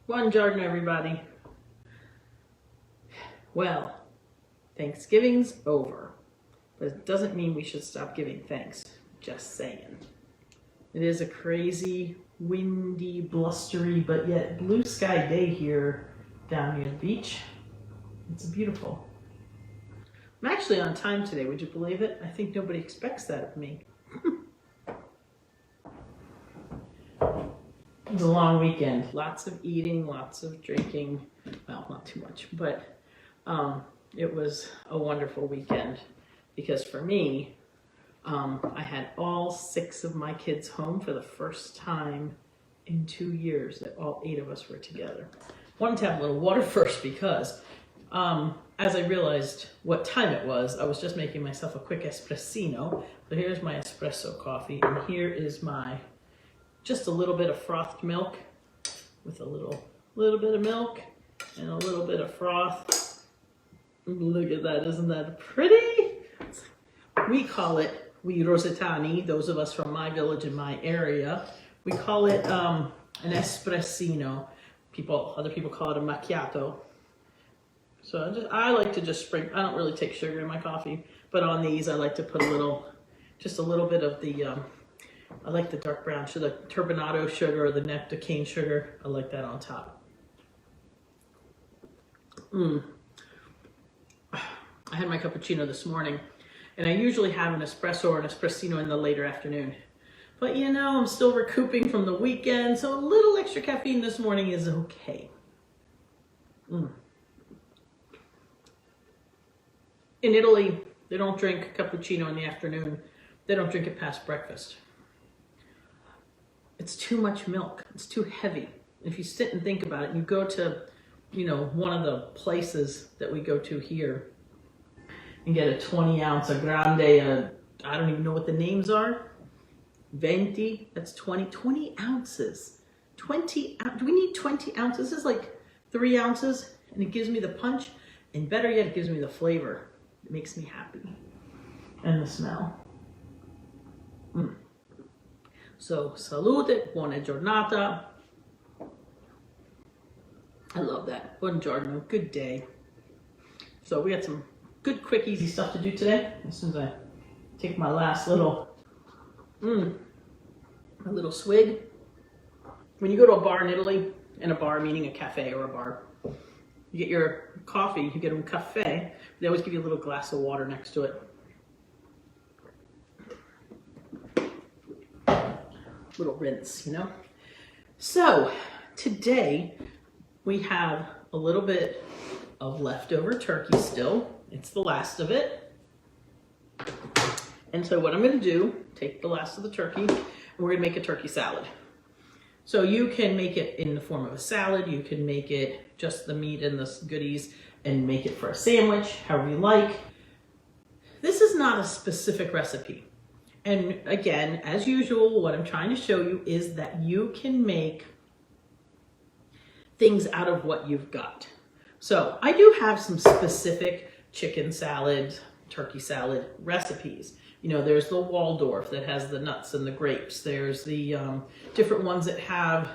Buongiorno, everybody. Well, Thanksgiving's over, but it doesn't mean we should stop giving thanks. Just saying. It is a crazy, windy, blustery, but yet blue sky day here down near the beach. It's beautiful. I'm actually on time today, would you believe it? I think nobody expects that of me. It was a long weekend. Lots of eating, lots of drinking. Well, not too much, but it was a wonderful weekend because for me, I had all 6 of my kids home for the first time in 2 years that all 8 of us were together. Wanted to have a little water first because as I realized what time it was, I was just making myself a quick espressino. So here's my espresso coffee, and here is my just a little bit of frothed milk with a little bit of milk and a little bit of froth. Look at that, isn't that pretty? We call it, we Rosetani, those of us from my village in my area, we call it an espressino. Other people call it a macchiato. So I like to just sprinkle, I don't really take sugar in my coffee, but on these I like to put just a little bit of the, I like the dark brown sugar, the turbinado sugar or the nectar cane sugar. I like that on top. I had my cappuccino this morning, and I usually have an espresso or an espressino in the later afternoon. But you know, I'm still recouping from the weekend, so a little extra caffeine this morning is okay. In Italy, they don't drink cappuccino in the afternoon. They don't drink it past breakfast. It's too much milk. It's too heavy. If you sit and think about it, and you go to, one of the places that we go to here and get a 20 ounce, a grande, I don't even know what the names are. 20, that's 20 ounces. Do we need 20 ounces? This is like 3 ounces, and it gives me the punch, and better yet, it gives me the flavor. It makes me happy. And the smell. So, salute, buona giornata. I love that. Buongiorno, good day. So we got some good, quick, easy stuff to do today. As soon as I take my last little, a little swig. When you go to a bar in Italy, and a bar meaning a cafe or a bar, you get your coffee, you get a cafe, they always give you a little glass of water next to it. Little rinse, So today we have a little bit of leftover turkey still. It's the last of it. And so what I'm going to do, take the last of the turkey, and we're going to make a turkey salad. So you can make it in the form of a salad. You can make it just the meat and the goodies and make it for a sandwich, however you like. This is not a specific recipe. And again, as usual, what I'm trying to show you is that you can make things out of what you've got. So I do have some specific chicken salad, turkey salad recipes. There's the Waldorf that has the nuts and the grapes. There's the different ones that have,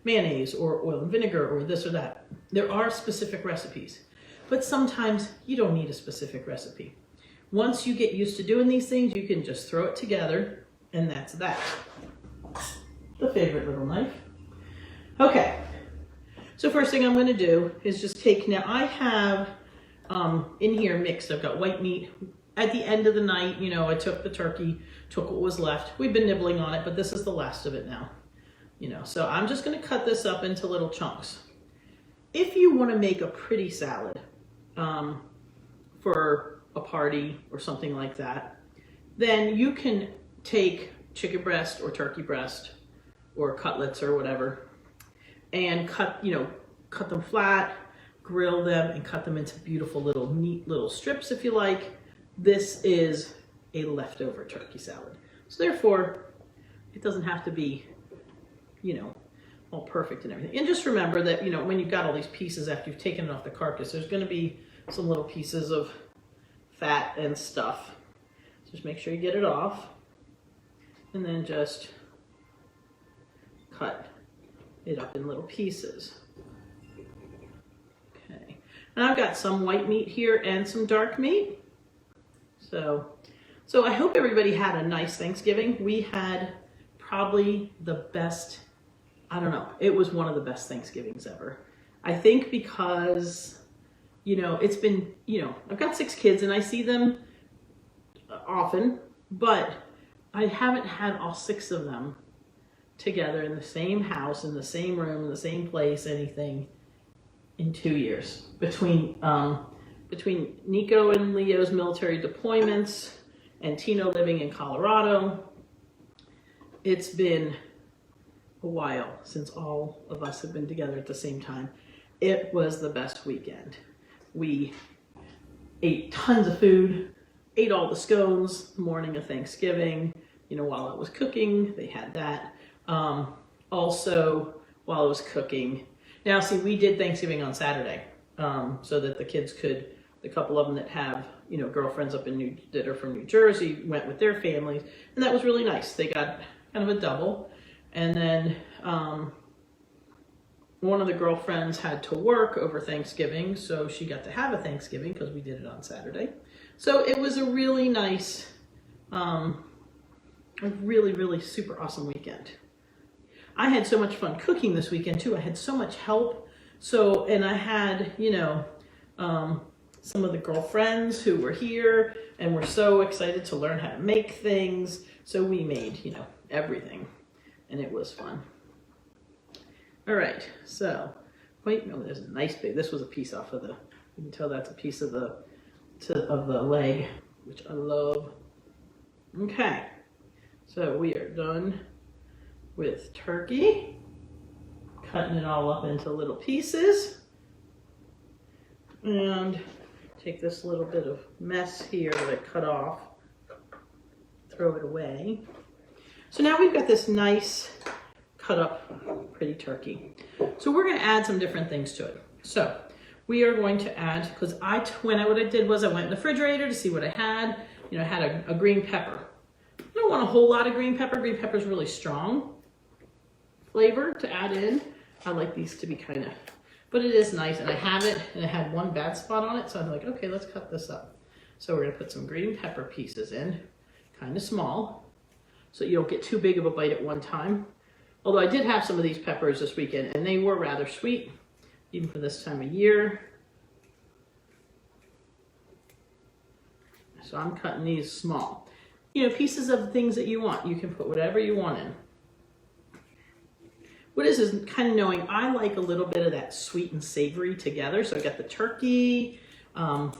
mayonnaise or oil and vinegar or this or that. There are specific recipes, but sometimes you don't need a specific recipe. Once you get used to doing these things, you can just throw it together, and that's that. The favorite little knife. Okay, so first thing I'm going to do is just take, now I have in here mixed, I've got white meat. At the end of the night, I took the turkey, took what was left. We've been nibbling on it, but this is the last of it now. So I'm just going to cut this up into little chunks. If you want to make a pretty salad for a party or something like that, then you can take chicken breast or turkey breast or cutlets or whatever and cut them flat, grill them, and cut them into beautiful little neat little strips if you like. This is a leftover turkey salad. So therefore, it doesn't have to be, all perfect and everything. And just remember that, when you've got all these pieces after you've taken it off the carcass, there's going to be some little pieces of fat and stuff. Just make sure you get it off, and then just cut it up in little pieces. And I've got some white meat here and some dark meat. So I hope everybody had a nice Thanksgiving. We had probably the best, I don't know, it was one of the best Thanksgivings ever. I think because, you know, it's been, you know, I've got 6 kids and I see them often, but I haven't had all 6 of them together in the same house, in the same room, in the same place, anything in 2 years. Between Nico and Leo's military deployments and Tino living in Colorado, it's been a while since all of us have been together at the same time. It was the best weekend. We ate tons of food, ate all the scones the morning of Thanksgiving. You know, while I was cooking, they had that. Also, while I was cooking, now see, we did Thanksgiving on Saturday, so that the kids could, the couple of them that have, you know, girlfriends up in that are from New Jersey, went with their families, and that was really nice. They got kind of a double, and then one of the girlfriends had to work over Thanksgiving, so she got to have a Thanksgiving because we did it on Saturday. So it was a really nice, a really, really super awesome weekend. I had so much fun cooking this weekend too. I had so much help. So, and I had, you know, some of the girlfriends who were here and were so excited to learn how to make things. So we made, you know, everything, and it was fun. All right, so, wait, no, there's a nice big, this was a piece off of the, you can tell that's a piece of the leg, which I love. Okay, so we are done with turkey, cutting it all up into little pieces, and take this little bit of mess here that I cut off, throw it away. So now we've got this nice cut up pretty turkey. So we're going to add some different things to it. So we are going to add, because what I did was I went in the refrigerator to see what I had. You know, I had a green pepper. I don't want a whole lot of green pepper. Green pepper is really strong flavor to add in. I like these to be kind of, but it is nice, and I have it, and it had one bad spot on it, so I'm like, okay, let's cut this up. So we're going to put some green pepper pieces in, kind of small, so you don't get too big of a bite at one time. Although I did have some of these peppers this weekend, and they were rather sweet, even for this time of year. So I'm cutting these small. You know, pieces of things that you want. You can put whatever you want in. What it is kind of knowing I like a little bit of that sweet and savory together. So I got the turkey, and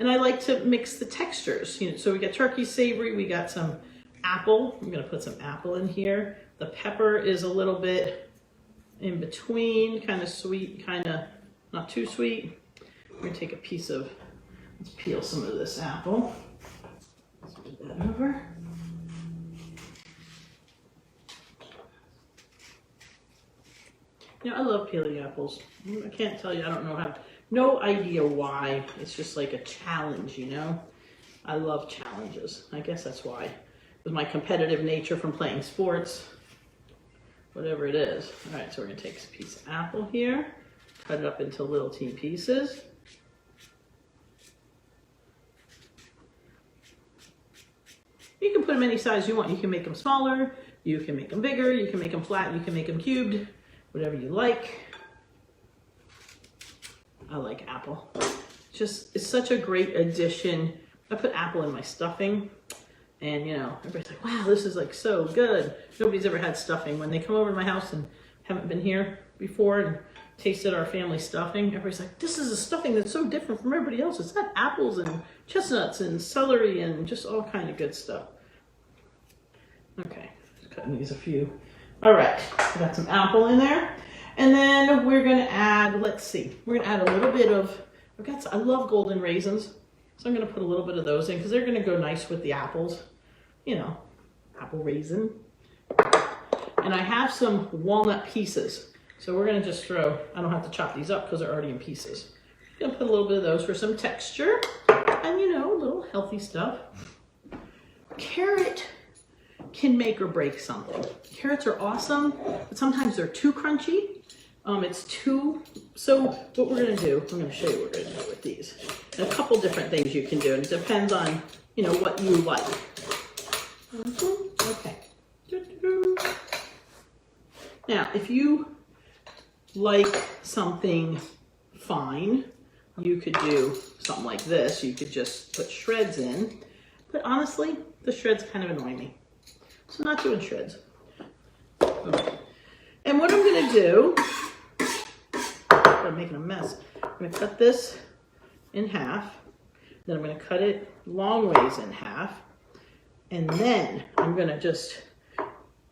I like to mix the textures. You know, so we got turkey savory, we got some apple. I'm going to put some apple in here. The pepper is a little bit in between, kind of sweet, kind of not too sweet. We're going to take a piece of, let's peel some of this apple. Let's put that over. You know, I love peeling apples. I can't tell you, I don't know how, no idea why. It's just like a challenge, you know? I love challenges. I guess that's why. With my competitive nature from playing sports, whatever it is. All right, so we're gonna take a piece of apple here, cut it up into little teeny pieces. You can put them any size you want. You can make them smaller, you can make them bigger, you can make them flat, you can make them cubed, whatever you like. I like apple. It's such a great addition. I put apple in my stuffing, and you know, everybody's like, wow, this is like so good. Nobody's ever had stuffing. When they come over to my house and haven't been here before and tasted our family stuffing, everybody's like, this is a stuffing that's so different from everybody else. It's got apples and chestnuts and celery and just all kind of good stuff. Okay, just cutting these a few. All right, we got some apple in there. And then we're gonna add, let's see, we're gonna add a little bit of, I love golden raisins. So I'm gonna put a little bit of those in because they're gonna go nice with the apples. You know, apple raisin. And I have some walnut pieces. So we're gonna just throw, I don't have to chop these up because they're already in pieces. I'm gonna put a little bit of those for some texture and, you know, a little healthy stuff. Carrot can make or break something. Carrots are awesome, but sometimes they're too crunchy. It's two, so what we're gonna do, I'm gonna show you what we're gonna do with these. And a couple different things you can do, and it depends on, you know, what you like. Okay. Now, if you like something fine, you could do something like this. You could just put shreds in, but honestly, the shreds kind of annoy me. So I'm not doing shreds. Okay. And what I'm gonna do, I'm making a mess. I'm gonna cut this in half, then I'm gonna cut it long ways in half, and then I'm gonna just,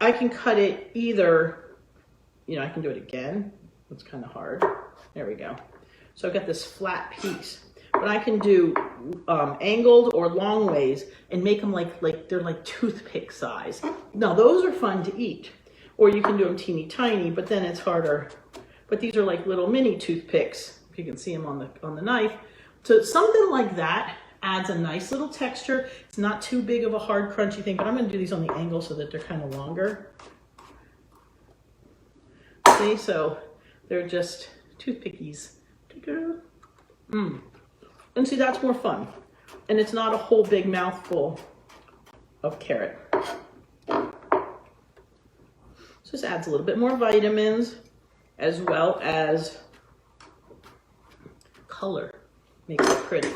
I can cut it either, you know, I can do it again. It's kind of hard. There we go. So I've got this flat piece, but I can do angled or long ways and make them like they're like toothpick size. Now those are fun to eat, or you can do them teeny tiny, but then it's harder. But these are like little mini toothpicks. If you can see them on the knife. So something like that adds a nice little texture. It's not too big of a hard crunchy thing, but I'm going to do these on the angle so that they're kind of longer. See, so they're just toothpickies. And see, that's more fun. And it's not a whole big mouthful of carrot. So this adds a little bit more vitamins as well as color. Makes it pretty.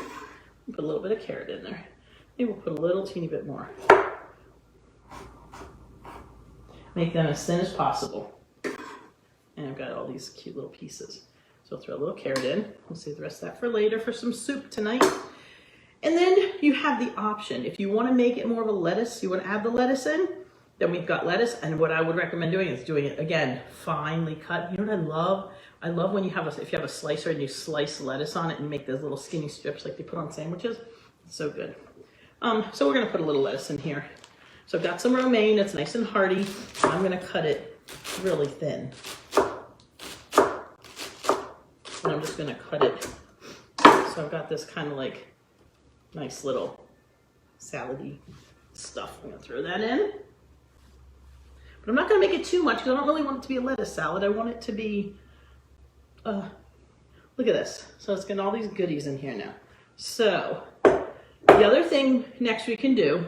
Put a little bit of carrot in there. Maybe we'll put a little teeny bit more. Make them as thin as possible. And I've got all these cute little pieces. So I'll throw a little carrot in. We'll save the rest of that for later for some soup tonight. And then you have the option. If you want to make it more of a lettuce, you want to add the lettuce in, then we've got lettuce. And what I would recommend doing is doing it, again, finely cut. You know what I love? I love when you have if you have a slicer and you slice lettuce on it and you make those little skinny strips like they put on sandwiches. It's so good. So we're going to put a little lettuce in here. So I've got some romaine. It's nice and hearty. I'm going to cut it really thin. And I'm just going to cut it. So I've got this kind of like nice little salad-y stuff. I'm going to throw that in. But I'm not going to make it too much because I don't really want it to be a lettuce salad. I want it to be, look at this. So it's got all these goodies in here now. So the other thing next we can do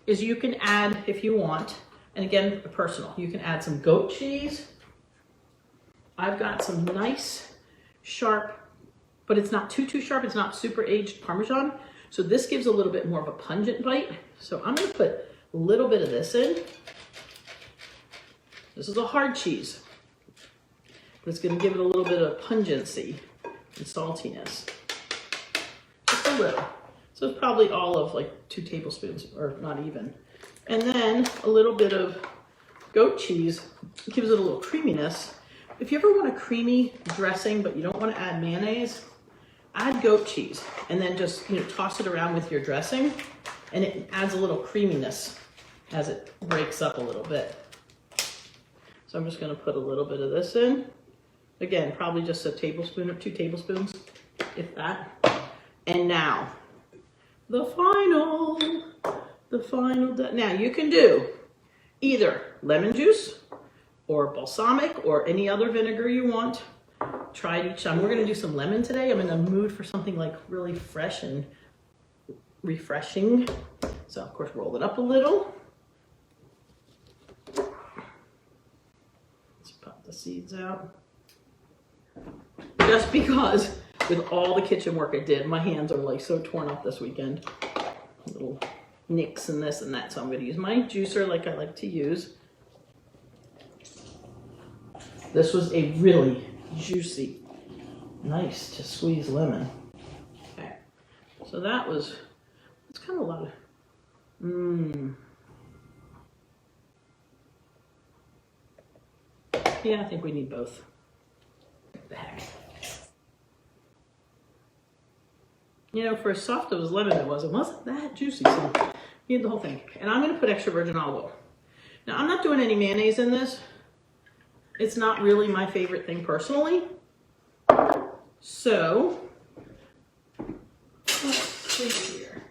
is you can add, if you want, and again, personal, you can add some goat cheese. I've got some nice sharp, but it's not too sharp. It's not super aged Parmesan. So this gives a little bit more of a pungent bite. So I'm going to put a little bit of this in. This is a hard cheese, but it's going to give it a little bit of pungency and saltiness. Just a little. So it's probably all of like 2 tablespoons, or not even. And then a little bit of goat cheese gives it a little creaminess. If you ever want a creamy dressing, but you don't want to add mayonnaise, add goat cheese and then just, you know, toss it around with your dressing, and it adds a little creaminess as it breaks up a little bit. So I'm just going to put a little bit of this in. Again, probably just a tablespoon or 2 tablespoons, if that. And now, the final. Now you can do either lemon juice or balsamic or any other vinegar you want. Try it each time. We're going to do some lemon today. I'm in the mood for something like really fresh and refreshing. So of course, roll it up a little. Let's pop the seeds out. Just because with all the kitchen work I did, my hands are like so torn up this weekend. Little nicks and this and that. So I'm going to use my juicer like I like to use. This was a really juicy, nice to squeeze lemon. Okay, so it's kind of a lot of, yeah, I think we need both. What the heck? You know, for as soft as lemon it wasn't that juicy, so you need the whole thing. And I'm going to put extra virgin olive oil. Now, I'm not doing any mayonnaise in this. It's not really my favorite thing personally. So, let's see here.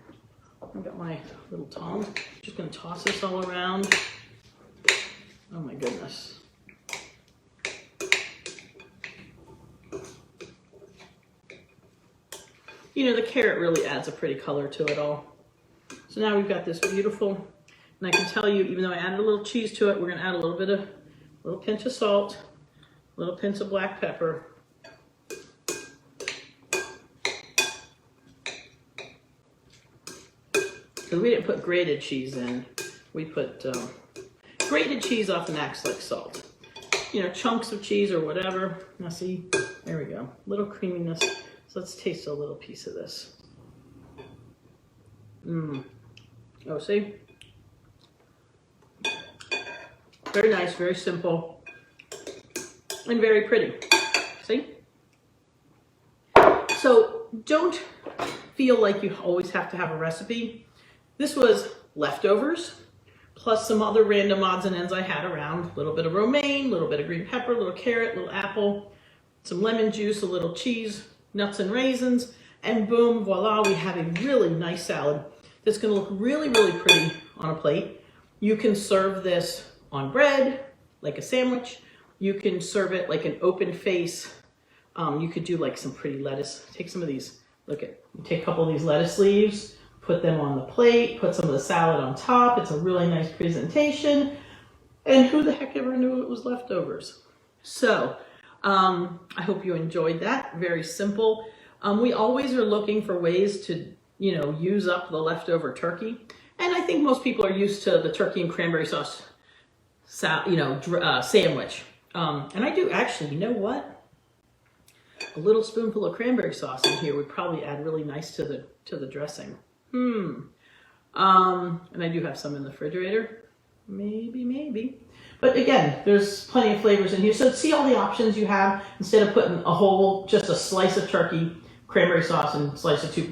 I've got my little tongs. Just going to toss this all around. Oh my goodness. you know, the carrot really adds a pretty color to it all. So now we've got this beautiful, and I can tell you, even though I added a little cheese to it, we're gonna add a little pinch of salt, a little pinch of black pepper. Because we didn't put grated cheese in. We put, grated cheese often acts like salt. You know, chunks of cheese or whatever. Now see, there we go. Little creaminess. So let's taste a little piece of this. Oh, see? Very nice, very simple, and very pretty. See? So don't feel like you always have to have a recipe. This was leftovers, plus some other random odds and ends I had around. A little bit of romaine, a little bit of green pepper, a little carrot, a little apple, some lemon juice, a little cheese, nuts and raisins, and boom, voila, we have a really nice salad that's gonna look really, really pretty on a plate. You can serve this on bread, like a sandwich. You can serve it like an open face. You could do like some pretty lettuce. Take some of these, take a couple of these lettuce leaves, put them on the plate, put some of the salad on top. It's a really nice presentation. And who the heck ever knew it was leftovers? So I hope you enjoyed that. Very simple. We always are looking for ways to, you know, use up the leftover turkey. And I think most people are used to the turkey and cranberry sauce, sandwich. And I do actually, you know what? A little spoonful of cranberry sauce in here would probably add really nice to the dressing. And I do have some in the refrigerator. Maybe. But again, there's plenty of flavors in here. So see all the options you have. Instead of putting just a slice of turkey, cranberry sauce, and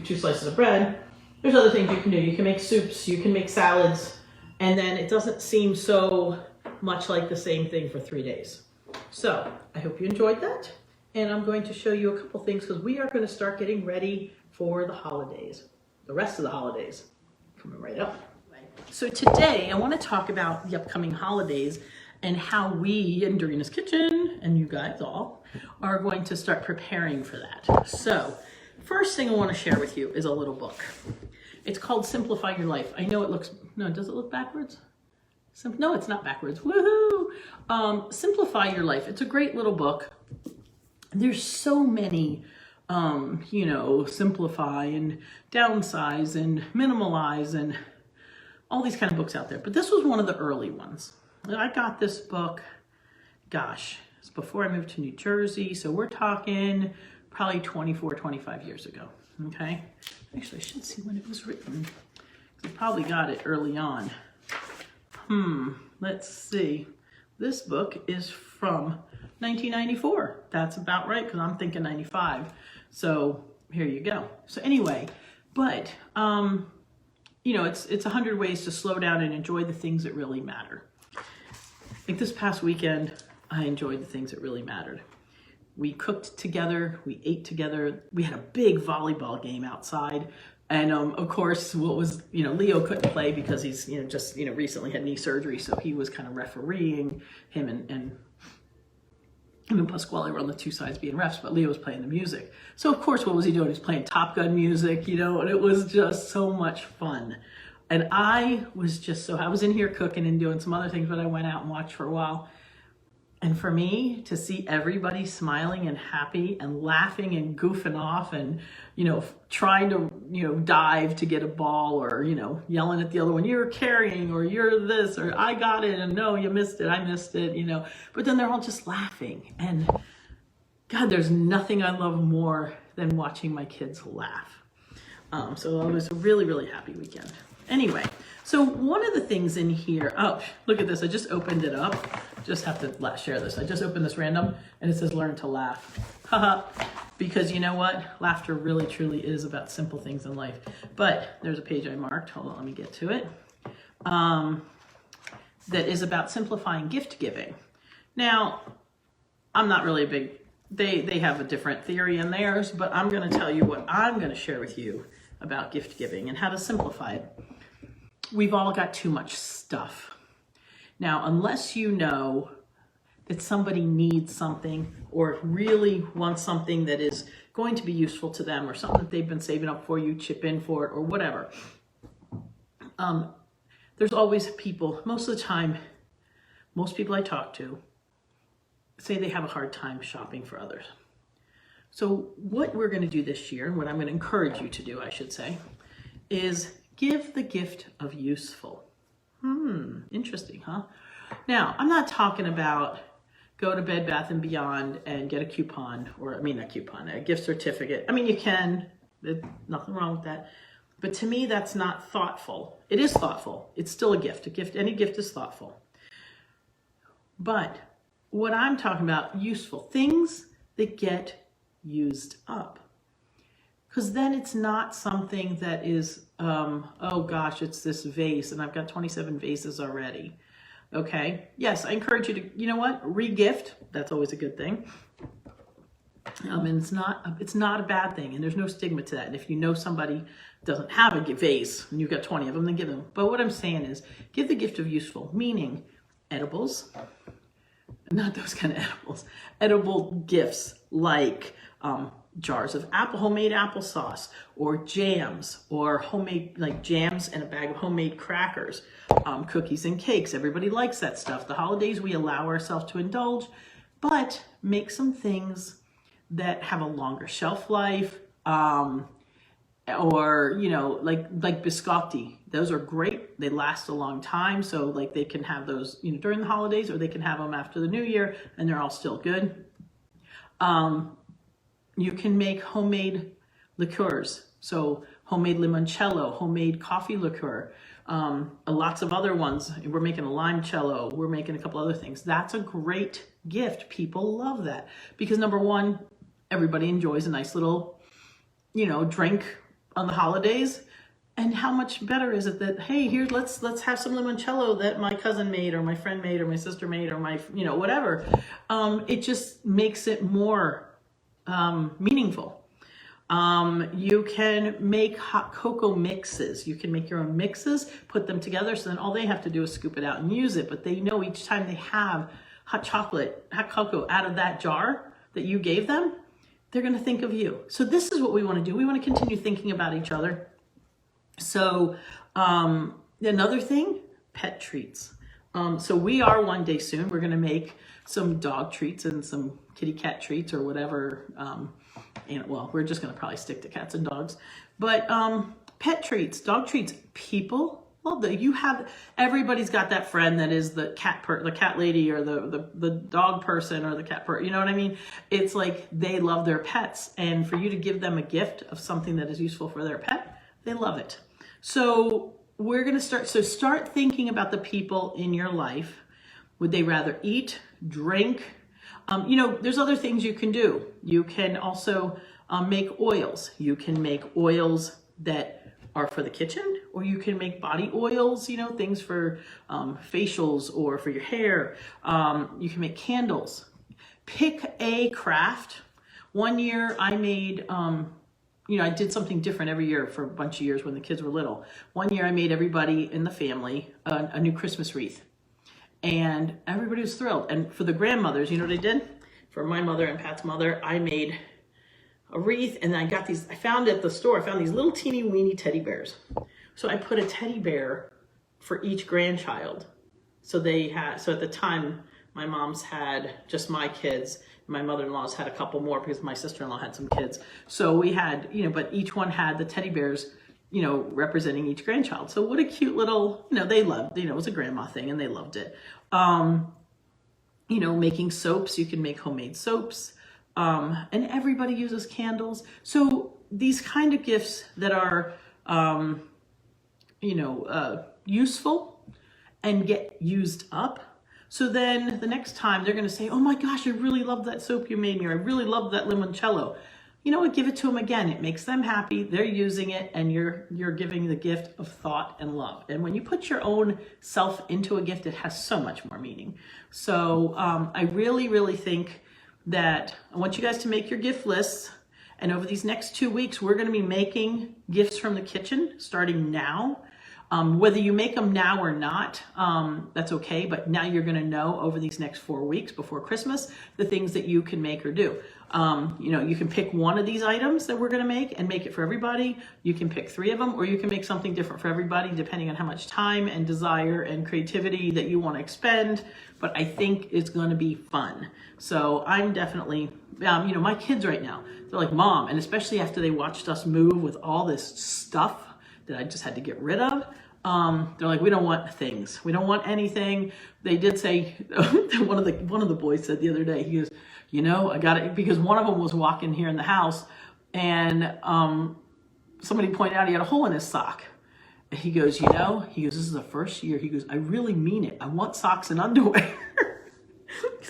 two slices of bread, there's other things you can do. You can make soups, you can make salads, and then it doesn't seem so much like the same thing for 3 days. So I hope you enjoyed that. And I'm going to show you a couple things because we are going to start getting ready for the holidays, the rest of the holidays coming right up. So today I want to talk about the upcoming holidays and how we in Dorina's Kitchen and you guys all are going to start preparing for that. So first thing I want to share with you is a little book. It's called Simplify Your Life. I know it looks, no, does it look backwards? No, it's not backwards. Woohoo! Simplify Your Life. It's a great little book. There's so many, simplify and downsize and minimalize and all these kind of books out there. But this was one of the early ones. I got this book, gosh, it's before I moved to New Jersey. So we're talking probably 24, 25 years ago, okay? Actually, I should see when it was written. I probably got it early on. Let's see. This book is from 1994. That's about right, because I'm thinking 95. So here you go. So anyway, but, it's 100 ways to slow down and enjoy the things that really matter. Like this past weekend, I enjoyed the things that really mattered. We cooked together, we ate together, we had a big volleyball game outside. And of course, Leo couldn't play because he's, recently had knee surgery. So he was kind of refereeing. Him and Pasquale were on the two sides being refs, but Leo was playing the music. So of course, what was he doing? He was playing Top Gun music, and it was just so much fun. And I was in here cooking and doing some other things, but I went out and watched for a while. And for me to see everybody smiling and happy and laughing and goofing off and, trying to, dive to get a ball or, yelling at the other one, you're carrying or you're this or I got it and no, you missed it, I missed it, But then they're all just laughing. And God, there's nothing I love more than watching my kids laugh. So it was a really, really happy weekend. Anyway, so one of the things in here, oh, look at this. I just opened it up. Just have to share this. I just opened this random and it says learn to laugh. Haha. Because you know what? Laughter really, truly is about simple things in life. But there's a page I marked. Hold on, let me get to it. That is about simplifying gift giving. Now, I'm not really a big, they have a different theory in theirs, but I'm going to tell you what I'm going to share with you about gift giving and how to simplify it. We've all got too much stuff. Now, unless you know that somebody needs something or really wants something that is going to be useful to them, or something that they've been saving up for, you chip in for it or whatever. There's always people, most of the time, most people I talk to say they have a hard time shopping for others. So what we're going to do this year, what I'm going to encourage you to do, I should say, is give the gift of useful. Interesting, huh? Now, I'm not talking about go to Bed Bath & Beyond and get a coupon, or a gift certificate. I mean, you can, there's nothing wrong with that. But to me, that's not thoughtful. It is thoughtful. It's still a gift. Any gift is thoughtful. But what I'm talking about, useful things that get used up. Because then it's not something that is, oh gosh, it's this vase and I've got 27 vases already. Okay, yes, I encourage you to, you know what, re-gift. That's always a good thing. And it's not a bad thing, and there's no stigma to that. And if you know somebody doesn't have a vase and you've got 20 of them, then give them. But what I'm saying is give the gift of useful, meaning edibles, not those kind of edibles, edible gifts like jars of homemade applesauce, or jams, or homemade, like jams and a bag of homemade crackers, cookies and cakes. Everybody likes that stuff. The holidays, we allow ourselves to indulge, but make some things that have a longer shelf life, or, you know, like biscotti. Those are great. They last a long time. So like they can have those, you know, during the holidays, or they can have them after the new year and they're all still good. You can make homemade liqueurs. So homemade limoncello, homemade coffee liqueur, lots of other ones. We're making a limoncello. We're making a couple other things. That's a great gift. People love that because number one, everybody enjoys a nice little, you know, drink on the holidays. And how much better is it that, hey, here, let's have some limoncello that my cousin made, or my friend made, or my sister made, or my, you know, whatever. It just makes it more meaningful. You can make hot cocoa mixes. You can make your own mixes, put them together, so then all they have to do is scoop it out and use it. But they know each time they have hot cocoa out of that jar that you gave them, they're going to think of you. So this is what we want to do. We want to continue thinking about each other. So another thing, pet treats. So we are one day soon, we're going to make some dog treats and some kitty cat treats or whatever. And well, we're just going to probably stick to cats and dogs. But pet treats, dog treats, people love that. Everybody's got that friend that is the cat lady, or the dog person, or the cat person. You know what I mean? It's like they love their pets, and for you to give them a gift of something that is useful for their pet, they love it. So we're going to start thinking about the people in your life. Would they rather eat, drink? You know, there's other things you can do. You can also make oils. You can make oils that are for the kitchen, or you can make body oils, you know, things for facials or for your hair. You can make candles. Pick a craft. One year I made, you know, I did something different every year for a bunch of years when the kids were little. One year I made everybody in the family a new Christmas wreath. And everybody was thrilled. And for the grandmothers, you know what I did? For my mother and Pat's mother, I made a wreath, and I found at the store, I found these little teeny weeny teddy bears. So I put a teddy bear for each grandchild. So at the time, my mom's had just my kids. My mother-in-law's had a couple more because my sister-in-law had some kids. So we had, you know, but each one had the teddy bears, you know, representing each grandchild. So what a cute little, you know, they loved, you know, it was a grandma thing and they loved it. You know, making soaps, you can make homemade soaps. And everybody uses candles. So these kind of gifts that are, you know, useful and get used up. So then the next time they're going to say, oh my gosh, I really love that soap you made me, or I really love that limoncello. You know what, give it to them again. It makes them happy. They're using it, and you're giving the gift of thought and love. And when you put your own self into a gift, it has so much more meaning. So I really, really think that I want you guys to make your gift lists. And over these next 2 weeks, we're going to be making gifts from the kitchen starting now. Whether you make them now or not, that's okay, but now you're gonna know over these next 4 weeks before Christmas, the things that you can make or do. You can pick one of these items that we're gonna make and make it for everybody. You can pick 3 of them, or you can make something different for everybody, depending on how much time and desire and creativity that you wanna expend. But I think it's gonna be fun. So I'm definitely, my kids right now, they're like, Mom, and especially after they watched us move with all this stuff that I just had to get rid of. They're like, we don't want things. We don't want anything. They did say, one of the boys said the other day, he goes, I got it, because one of them was walking here in the house, and somebody pointed out he had a hole in his sock. And he goes, this is the first year. He goes, I really mean it. I want socks and underwear.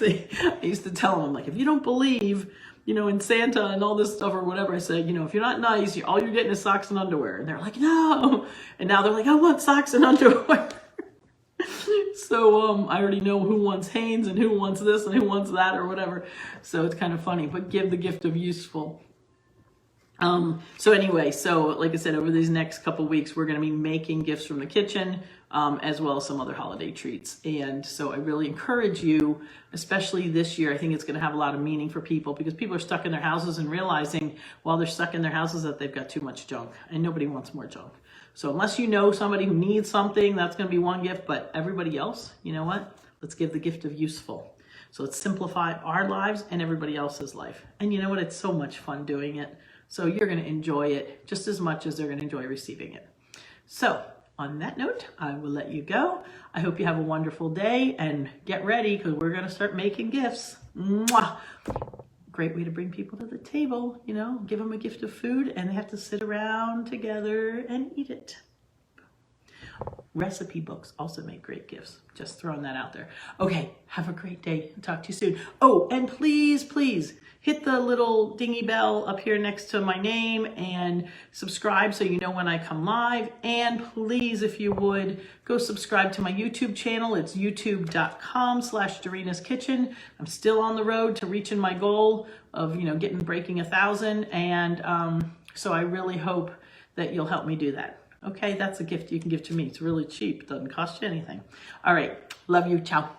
I used to tell him, like, if you don't believe, in Santa and all this stuff or whatever, I said, if you're not nice, all you're getting is socks and underwear. And they're like, no. And now they're like, I want socks and underwear. So I already know who wants Hanes and who wants this and who wants that or whatever. So it's kind of funny, but give the gift of useful. So anyway, like I said, over these next couple weeks, we're going to be making gifts from the kitchen, as well as some other holiday treats. And so I really encourage you, especially this year, I think it's going to have a lot of meaning for people, because people are stuck in their houses and realizing while they're stuck in their houses that they've got too much junk, and nobody wants more junk. So unless you know somebody who needs something, that's going to be one gift, but everybody else, you know what? Let's give the gift of useful. So let's simplify our lives and everybody else's life. And you know what? It's so much fun doing it. So you're going to enjoy it just as much as they're going to enjoy receiving it. So on that note, I will let you go. I hope you have a wonderful day, and get ready, because we're going to start making gifts. Mwah! Great way to bring people to the table, give them a gift of food, and they have to sit around together and eat it. Recipe books also make great gifts. Just throwing that out there. Okay, have a great day. Talk to you soon. Oh, and please, please hit the little dingy bell up here next to my name and subscribe so you know when I come live. And please, if you would, go subscribe to my YouTube channel. It's youtube.com/dorinaskitchen. I'm still on the road to reaching my goal of, breaking 1,000. And so I really hope that you'll help me do that. Okay, that's a gift you can give to me. It's really cheap. It doesn't cost you anything. All right. Love you. Ciao.